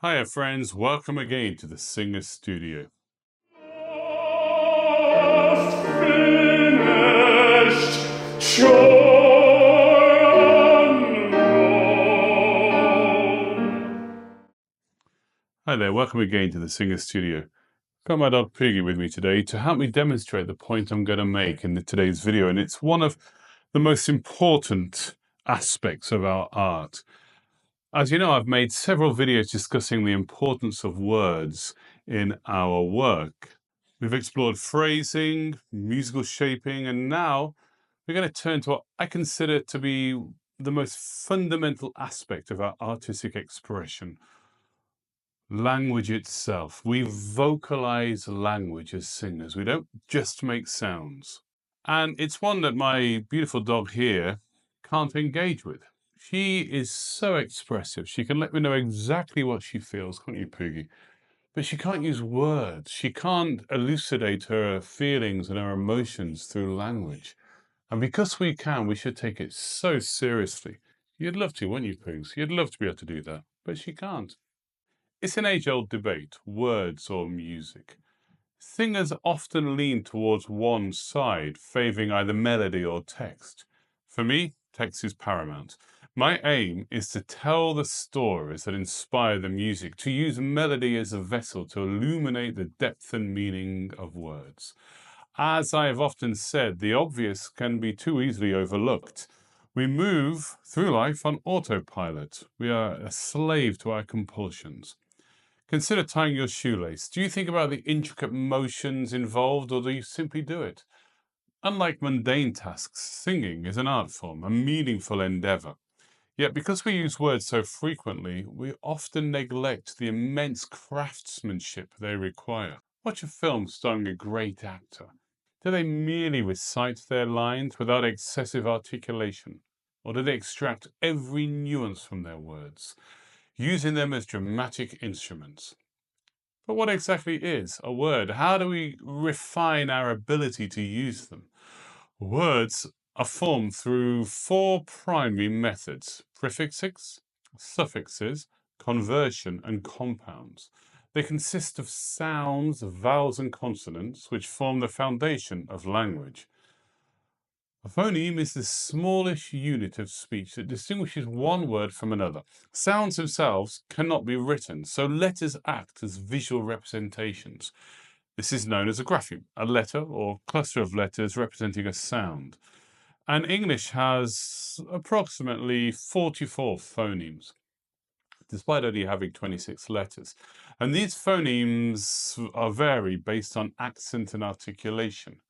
Hiya friends, welcome again to the Singer Studio. Hi there, welcome again to the Singer Studio. Got my dog Piggy with me today to help me demonstrate the point I'm going to make in today's video, and it's one of the most important aspects of our art. As you know, I've made several videos discussing the importance of words in our work. We've explored phrasing, musical shaping, and now we're going to turn to what I consider to be the most fundamental aspect of our artistic expression: language itself. We vocalize language as singers. We don't just make sounds. And it's one that my beautiful dog here can't engage with. She is so expressive. She can let me know exactly what she feels, can't you, Piggy? But she can't use words. She can't elucidate her feelings and her emotions through language. And because we can, we should take it so seriously. You'd love to, wouldn't you, Pigs? You'd love to be able to do that, but she can't. It's an age-old debate, words or music. Singers often lean towards one side, favouring either melody or text. For me, text is paramount. My aim is to tell the stories that inspire the music, to use melody as a vessel to illuminate the depth and meaning of words. As I have often said, the obvious can be too easily overlooked. We move through life on autopilot. We are a slave to our compulsions. Consider tying your shoelace. Do you think about the intricate motions involved, or do you simply do it? Unlike mundane tasks, singing is an art form, a meaningful endeavor. Yet because we use words so frequently, we often neglect the immense craftsmanship they require. Watch a film starring a great actor. Do they merely recite their lines without excessive articulation? Or do they extract every nuance from their words, using them as dramatic instruments? But what exactly is a word? How do we refine our ability to use them? Words are formed through four primary methods: prefixes, suffixes, conversion, and compounds. They consist of sounds, vowels, and consonants, which form the foundation of language. A phoneme is the smallest unit of speech that distinguishes one word from another. Sounds themselves cannot be written, so letters act as visual representations. This is known as a grapheme, a letter or cluster of letters representing a sound. And English has approximately 44 phonemes, despite only having 26 letters. And these phonemes are vary based on accent and articulation.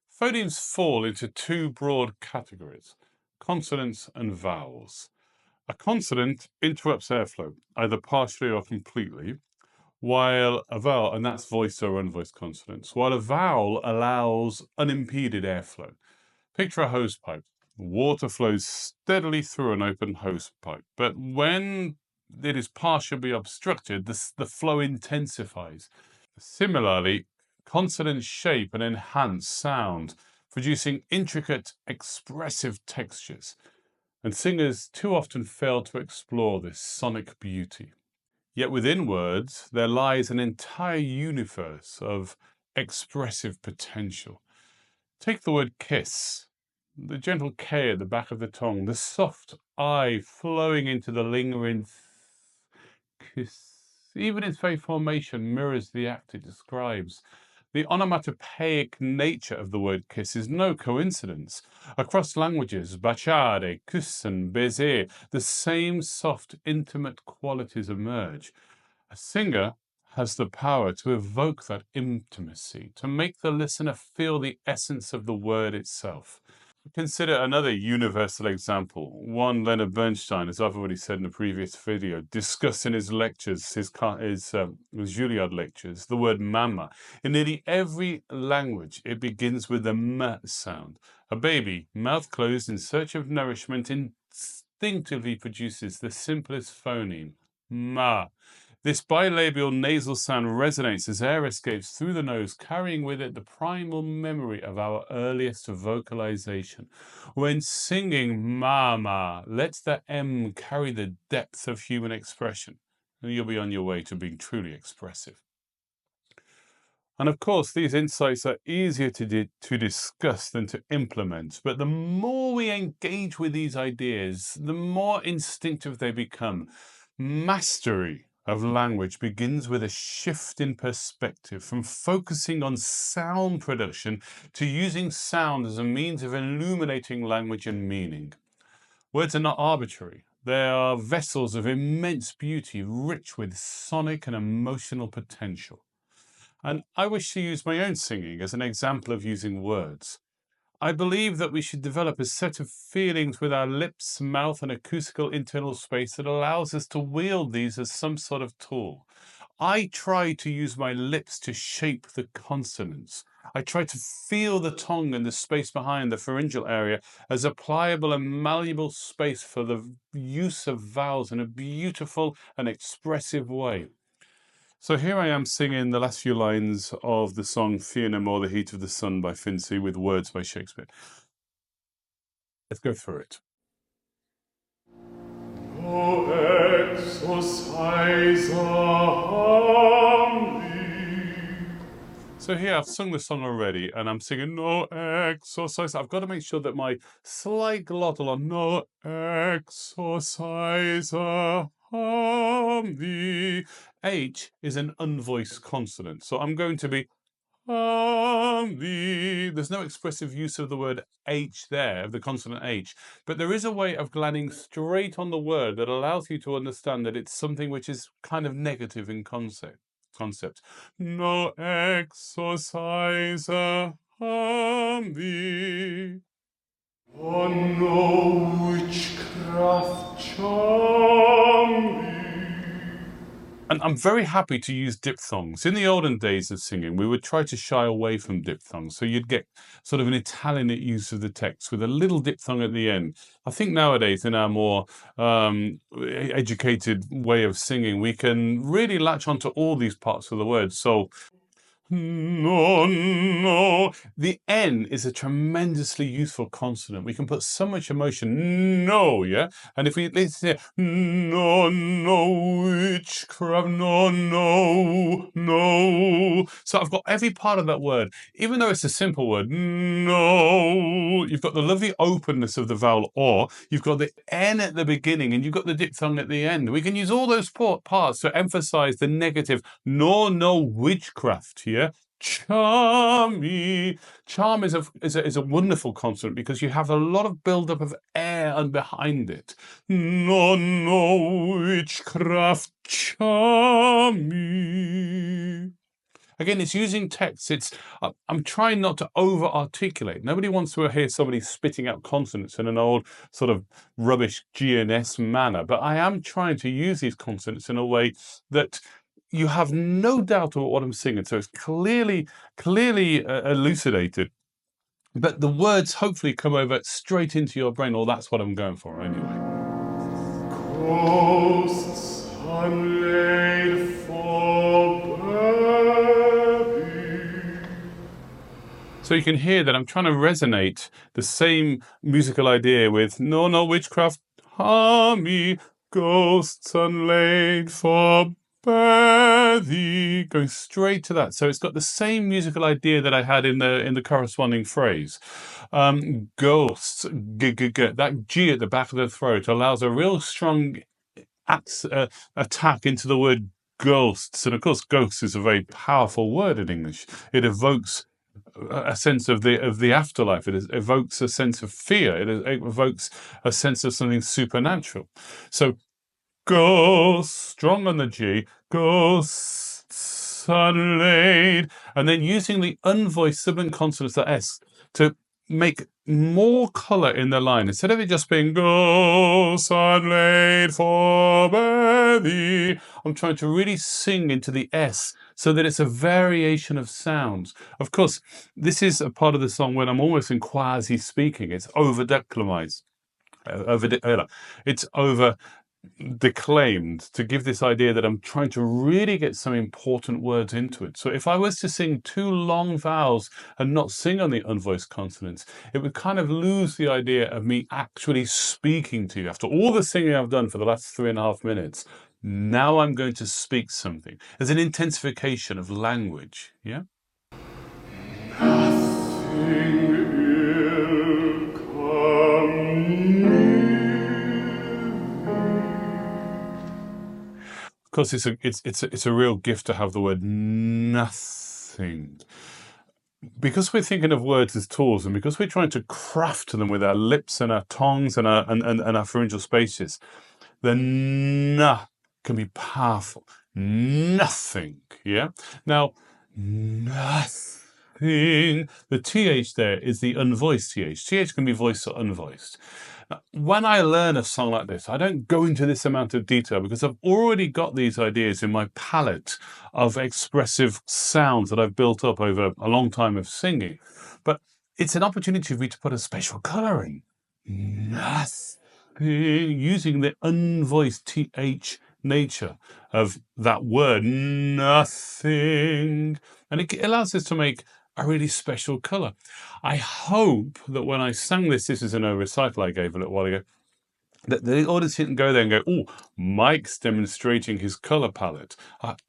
Phonemes fall into two broad categories: consonants and vowels. A consonant interrupts airflow, either partially or completely, while a vowel, and that's voiced or unvoiced consonants, while a vowel allows unimpeded airflow. Picture a hose pipe. Water flows steadily through an open hose pipe, but when it is partially obstructed, the flow intensifies. Similarly, consonants shape and enhance sound, producing intricate, expressive textures, and singers too often fail to explore this sonic beauty. Yet within words, there lies an entire universe of expressive potential. Take the word kiss. The gentle K at the back of the tongue, the soft I flowing into the lingering kiss. Even its very formation mirrors the act it describes. The onomatopoeic nature of the word kiss is no coincidence. Across languages, baciare, küssen, baiser, the same soft, intimate qualities emerge. A singer has the power to evoke that intimacy, to make the listener feel the essence of the word itself. Consider another universal example, one Leonard Bernstein, as I've already said in a previous video, discussed in his lectures, his Juilliard lectures, the word mama. In nearly every language, it begins with the m sound. A baby, mouth closed in search of nourishment, instinctively produces the simplest phoneme, ma. This bilabial nasal sound resonates as air escapes through the nose, carrying with it the primal memory of our earliest vocalization. When singing mama, let the M carry the depth of human expression. and you'll be on your way to being truly expressive. And of course, these insights are easier to discuss than to implement. But the more we engage with these ideas, the more instinctive they become. Mastery of language begins with a shift in perspective from focusing on sound production to using sound as a means of illuminating language and meaning. Words are not arbitrary. They are vessels of immense beauty, rich with sonic and emotional potential. And I wish to use my own singing as an example of using words. I believe that we should develop a set of feelings with our lips, mouth, and acoustical internal space that allows us to wield these as some sort of tool. I try to use my lips to shape the consonants. I try to feel the tongue and the space behind the pharyngeal area as a pliable and malleable space for the use of vowels in a beautiful and expressive way. So here I am singing the last few lines of the song Fear No More, The Heat of the Sun by Finzi with words by Shakespeare. Let's go through it. No exercise So here I've sung the song already and I'm singing no exercise. I've got to make sure that my slight glottal on no exercise the H is an unvoiced consonant. So I'm going to be there's no expressive use of the word H there, of the consonant H, but there is a way of landing straight on the word that allows you to understand that it's something which is kind of negative in concept. No exercise thee. Oh, no witchcraft charm thee. And I'm very happy to use diphthongs. In the olden days of singing, we would try to shy away from diphthongs. So you'd get sort of an Italianate use of the text with a little diphthong at the end. I think nowadays, in our more educated way of singing, we can really latch onto all these parts of the word. So no, no. The N is a tremendously useful consonant. We can put so much emotion. No, yeah? And if we listen to no, no, witchcraft, no, no, no. So I've got every part of that word, even though it's a simple word, no. You've got the lovely openness of the vowel or, you've got the N at the beginning, and you've got the diphthong at the end. We can use all those parts to emphasize the negative, no witchcraft here. Charmy. Charm is a wonderful consonant because you have a lot of build-up of air and behind it. No witchcraft charmy. Again, it's using text. I'm trying not to over-articulate. Nobody wants to hear somebody spitting out consonants in an old sort of rubbish GNS manner, but I am trying to use these consonants in a way that you have no doubt about what I'm singing. So it's clearly elucidated. But the words hopefully come over straight into your brain, or that's what I'm going for anyway. Ghosts unlaid for baby. So you can hear that I'm trying to resonate the same musical idea with no witchcraft, harmy, ghosts unlaid for thee, going straight to that. So it's got the same musical idea that I had in the corresponding phrase. Ghosts, that G at the back of the throat allows a real strong attack into the word ghosts. And of course, ghosts is a very powerful word in English. It evokes a sense of the afterlife. It evokes a sense of fear. It evokes a sense of something supernatural. So ghosts, strong on the G, ghosts unlaid, and then using the unvoiced sibilant consonants, the S, to make more colour in the line. Instead of it just being ghosts unlaid for thee, I'm trying to really sing into the S so that it's a variation of sounds. Of course, this is a part of the song when I'm almost in quasi-speaking. It's over-declamized. It's over declaimed to give this idea that I'm trying to really get some important words into it. So if I was to sing two long vowels and not sing on the unvoiced consonants, it would kind of lose the idea of me actually speaking to you. After all the singing I've done for the last 3.5 minutes, Now I'm going to speak something. There's an intensification of language, yeah? Of course, it's a real gift to have the word nothing. Because we're thinking of words as tools, and because we're trying to craft them with our lips and our tongues and our pharyngeal spaces, the na can be powerful. Nothing, yeah? Now, nothing. The TH there is the unvoiced TH. TH can be voiced or unvoiced. When I learn a song like this, I don't go into this amount of detail because I've already got these ideas in my palette of expressive sounds that I've built up over a long time of singing. But it's an opportunity for me to put a spatial colouring. Nothing. Using the unvoiced TH nature of that word, nothing. And it allows us to make a really special colour. I hope that when I sang this is in a recital I gave a little while ago, that the audience didn't go there and go, oh, Mike's demonstrating his colour palette.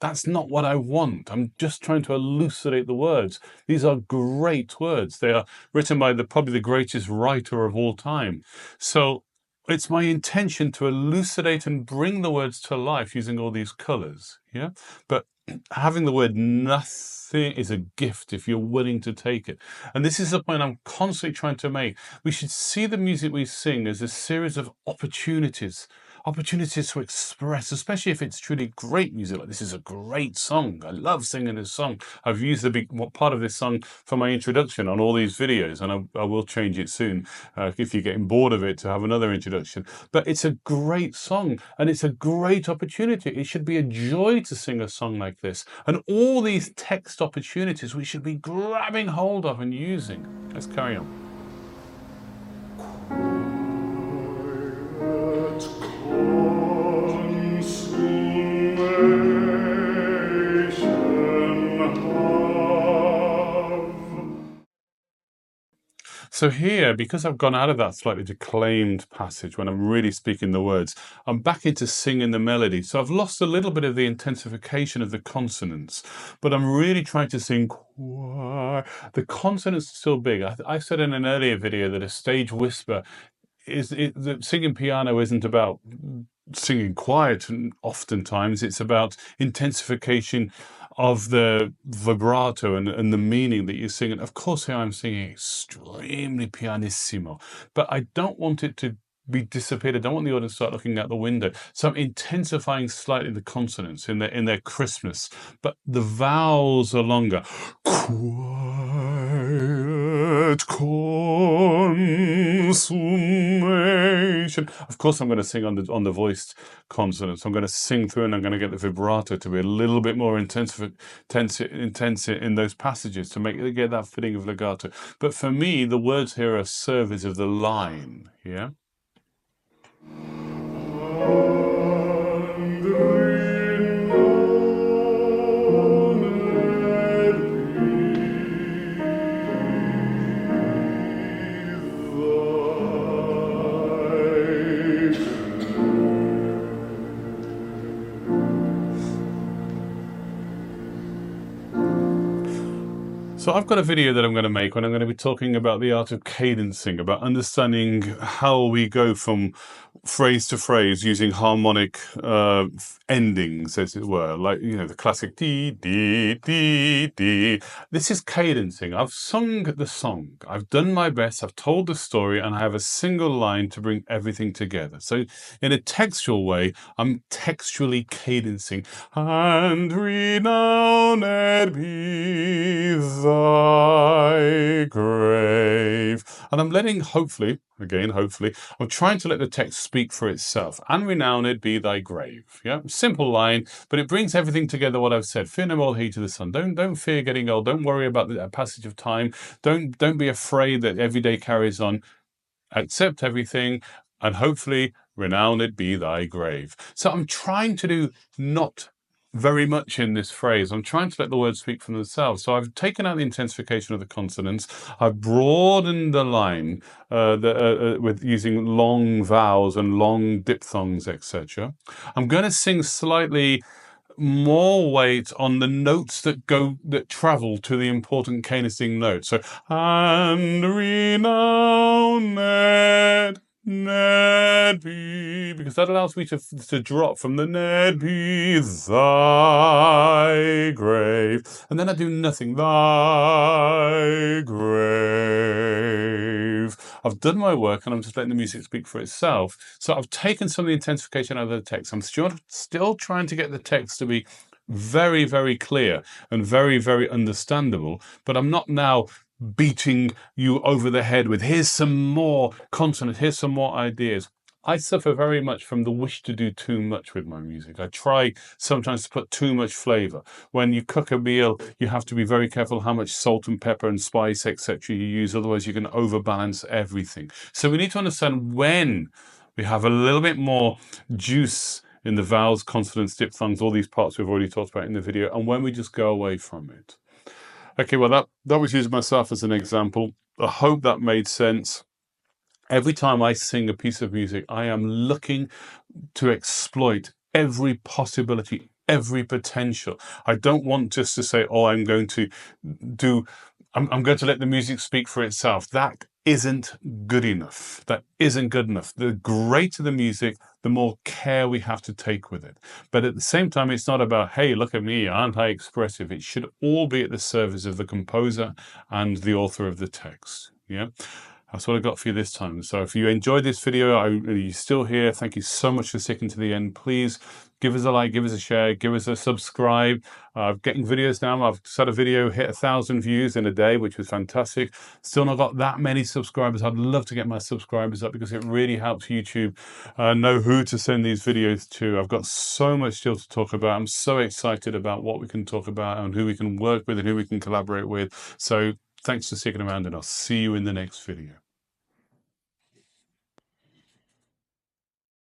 That's not what I want. I'm just trying to elucidate the words. These are great words. They are written by probably the greatest writer of all time. So it's my intention to elucidate and bring the words to life using all these colours, yeah? But having the word nothing is a gift if you're willing to take it. And this is the point I'm constantly trying to make. We should see the music we sing as a series of opportunities to express, especially if it's truly great music. Like, this is a great song. I love singing this song. I've used the big part of this song for my introduction on all these videos, and I will change it soon if you're getting bored of it to have another introduction. But it's a great song, and it's a great opportunity. It should be a joy to sing a song like this. And all these text opportunities we should be grabbing hold of and using. Let's carry on. So here, because I've gone out of that slightly declaimed passage when I'm really speaking the words, I'm back into singing the melody. So I've lost a little bit of the intensification of the consonants, but I'm really trying to sing choir. The consonants are still big. I said in an earlier video that a stage whisper the singing piano isn't about singing quiet, and oftentimes it's about intensification of the vibrato and the meaning that you're singing. Of course, here I'm singing extremely pianissimo, but I don't want it to be dissipated. I don't want the audience to start looking out the window. So I'm intensifying slightly the consonants in their crispness, but the vowels are longer. Quiet consummation. Of course, I'm going to sing on the voiced consonants. I'm going to sing through, and I'm going to get the vibrato to be a little bit more intense in those passages to get that feeling of legato. But for me, the words here are service of the line. Yeah. So I've got a video that I'm going to make when I'm going to be talking about the art of cadencing, about understanding how we go from phrase to phrase using harmonic endings, as it were, like, you know, the classic dee, dee, dee, dee. This is cadencing. I've sung the song. I've done my best. I've told the story, and I have a single line to bring everything together. So in a textual way, I'm textually cadencing. And renowned be thy grave. And I'm letting, hopefully, I'm trying to let the text speak for itself. And renowned be thy grave. Yeah, simple line, but it brings everything together. What I've said: fear no more, heed to the sun. Don't fear getting old. Don't worry about the passage of time. Don't be afraid that every day carries on. Accept everything, and hopefully, renowned be thy grave. So I'm trying to do not very much in this phrase. I'm trying to let the words speak for themselves. So I've taken out the intensification of the consonants. I've broadened the line with using long vowels and long diphthongs, etc. I'm going to sing slightly more weight on the notes that travel to the important cadencing notes. So and renowned Ned be, because that allows me to drop from the Ned be thy grave, and then I do nothing, thy grave. I've done my work and I'm just letting the music speak for itself. So I've taken some of the intensification out of the text. I'm still trying to get the text to be very, very clear and very, very understandable, but I'm not now beating you over the head with here's some more consonants, here's some more ideas. I suffer very much from the wish to do too much with my music. I try sometimes to put too much flavor. When you cook a meal, you have to be very careful how much salt and pepper and spice, etc. you use, otherwise you can overbalance everything. So we need to understand when we have a little bit more juice in the vowels, consonants, diphthongs, all these parts we've already talked about in the video, and when we just go away from it. Okay, well, that was using myself as an example. I hope that made sense. Every time I sing a piece of music, I am looking to exploit every possibility, every potential. I don't want just to say, oh, I'm going to let the music speak for itself. That isn't good enough. That isn't good enough. The greater the music, the more care we have to take with it. But at the same time, it's not about, hey, look at me, aren't I expressive? It should all be at the service of the composer and the author of the text. Yeah. That's what I got for you this time. So if you enjoyed this video, you're still here, thank you so much for sticking to the end. Please give us a like, give us a share, give us a subscribe. I'm getting videos now. I've had a video hit 1,000 views in a day, which was fantastic. Still not got that many subscribers. I'd love to get my subscribers up because it really helps YouTube know who to send these videos to. I've got so much still to talk about. I'm so excited about what we can talk about and who we can work with and who we can collaborate with. So thanks for sticking around, and I'll see you in the next video.